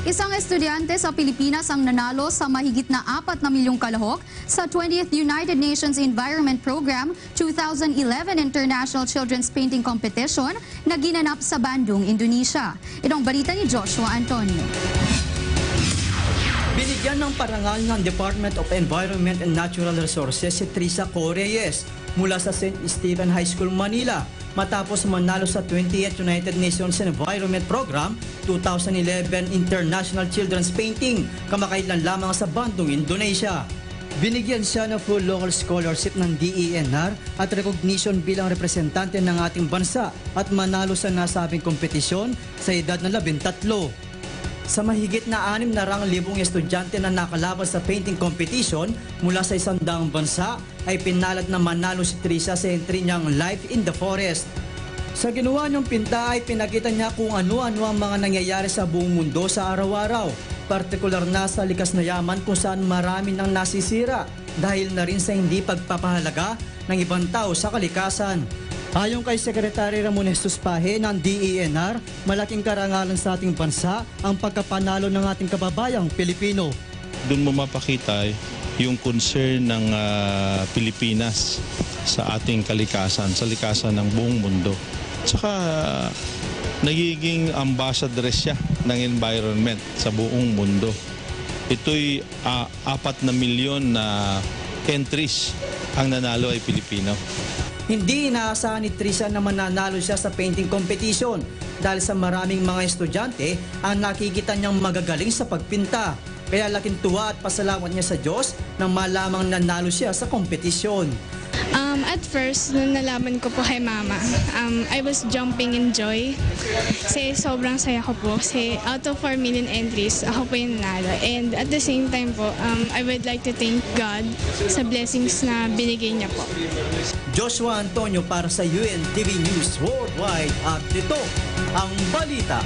Isang estudyante sa Pilipinas ang nanalo sa mahigit na 4 na milyong kalahok sa 20th United Nations Environment Program 2011 International Children's Painting Competition na ginanap sa Bandung, Indonesia. Ito ang balita ni Joshua Antonio. Binigyan ng parangal ng Department of Environment and Natural Resources si Trisa Co. Reyes mula sa St. Stephen High School, Manila matapos manalo sa 20th United Nations Environment Program 2011 International Children's Painting kamakailan lamang sa Bandung, Indonesia. Binigyan siya ng full local scholarship ng DENR at recognition bilang representante ng ating bansa at manalo sa nasabing kompetisyon sa edad na 13. Sa mahigit na 6,000 estudyante na nakalaban sa painting competition mula sa 100 bansa, ay pinalad na manalo si Trisa sa entry niyang Life in the Forest. Sa ginawa niyang pinta ay pinakita niya kung ano-ano ang mga nangyayari sa buong mundo sa araw-araw, partikular na sa likas na yaman kung saan marami nang nasisira dahil na rin sa hindi pagpapahalaga ng ibang tao sa kalikasan. Ayon kay Secretary Ramon Jesus Pahe ng DENR, malaking karangalan sa ating bansa ang pagkapanalo ng ating kababayang Pilipino. Doon mo mapakita yung concern ng Pilipinas sa ating kalikasan, sa likasan ng buong mundo. Tsaka nagiging ambassadress siya ng environment sa buong mundo. Ito'y 4 na milyon na entries ang nanalo ay Pilipino. Hindi inaasahan ni Trisa na mananalo siya sa painting competition dahil sa maraming mga estudyante ang nakikita niyang magagaling sa pagpinta. Kaya laking tuwa at pasalamat niya sa Diyos nang malamang nanalo siya sa kompetisyon. At first, nung nalaman ko po kay Mama, I was jumping in joy. Kasi sobrang saya ko po. Kasi out of 4 million entries, ako po yung nanalo. And at the same time po, I would like to thank God sa blessings na binigay niya po. Joshua Antonio para sa UNTV News Worldwide at ito ang balita.